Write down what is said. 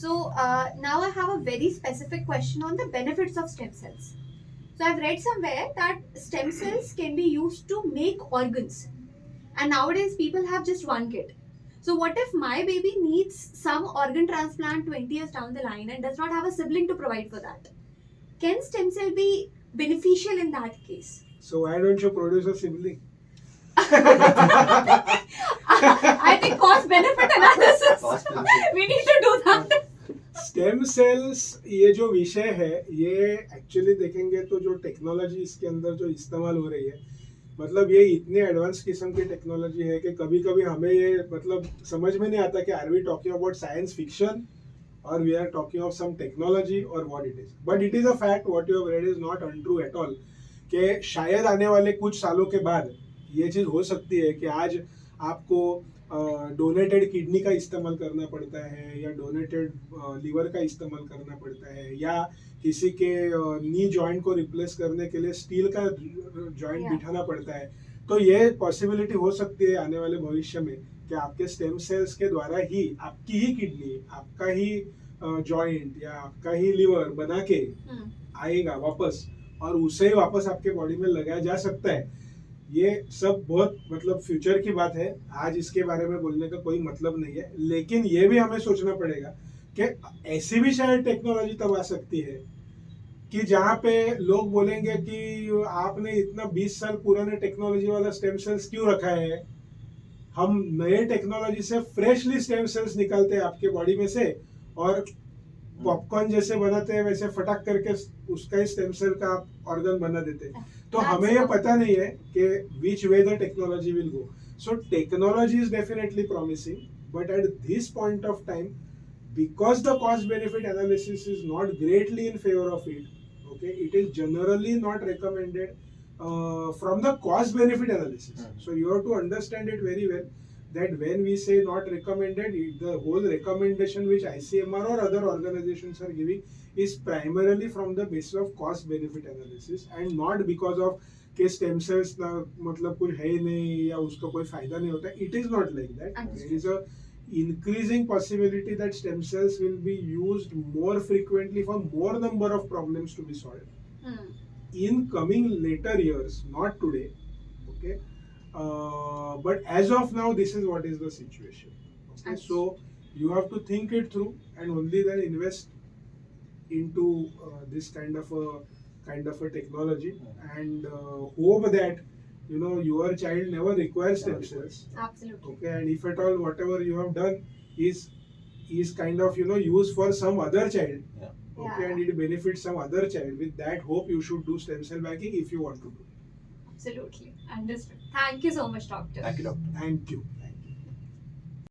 So now I have a very specific question on the benefits of stem cells. So I've read somewhere that stem cells can be used to make organs, and nowadays people have just one kid. So what if my baby needs some organ transplant 20 years down the line and does not have a sibling to provide for that? Can stem cell be beneficial in that case? So why don't you produce a sibling? I think cost benefit analysis. Cost benefit. We need to do that. Stem cells ये जो विषय है ये actually देखेंगे तो जो technology इसके अंदर जो इस्तेमाल हो रही है मतलब ये इतने एडवांस किस्म की टेक्नोलॉजी है कि कभी कभी हमें ये मतलब समझ में नहीं आता कि are we talking about science fiction और we are talking of some technology और what it is but it is a fact what you have read is not untrue at all कि शायद आने वाले कुछ सालों के बाद ये चीज़ हो सकती है कि आज आपको डोनेटेड किडनी का इस्तेमाल करना पड़ता है या डोनेटेड लीवर का इस्तेमाल करना पड़ता है या किसी के नी जॉइंट को रिप्लेस करने के लिए स्टील का जॉइंट बिठाना पड़ता है तो ये पॉसिबिलिटी हो सकती है आने वाले भविष्य में कि आपके स्टेम सेल्स के द्वारा ही आपकी ही किडनी आपका ही जॉइंट या आपका ही लीवर बना के आएगा वापस और उसे ही वापस आपके बॉडी में लगाया जा सकता है ये सब बहुत मतलब फ्यूचर की बात है आज इसके बारे में बोलने का कोई मतलब नहीं है लेकिन ये भी हमें सोचना पड़ेगा कि ऐसी भी शायद टेक्नोलॉजी तब आ सकती है कि जहाँ पे लोग बोलेंगे कि आपने इतना 20 साल पुराने टेक्नोलॉजी वाला स्टेम सेल्स क्यों रखा है हम नए टेक्नोलॉजी से फ्रेशली स्टेम सेल्स निकालते हैं आपके बॉडी में से और पॉपकॉर्न जैसे बनाते हैं वैसे फटाक करके उसका ही स्टेम सेल का ऑर्गन बना देते हैं तो हमें ये पता नहीं है कि which way the technology will go so technology is definitely promising but at this point of time because the cost benefit analysis is not greatly in favor of it okay it is generally not recommended from the cost benefit analysis so you have to understand it very well that when we say not recommended the whole recommendation which ICMR or other organizations are giving is primarily from the basis of cost benefit analysis and not because of कि stem cells ना मतलब कुछ है ही नहीं या उसका कोई फायदा नहीं होता it is not like that there is a increasing possibility that stem cells will be used more frequently for more number of problems to be solved in coming later years not today okay but as of now this is what is the situation okay so you have to think it through and only then invest into this kind of a technology and hope that you know your child never requires stem cells Absolutely. okay and if at all whatever you have done is kind of you know used for some other child okay and it benefits some other child with that hope you should do stem cell banking if you want to do Absolutely. Understood. Thank you so much, doctor. Thank you, doctor. thank you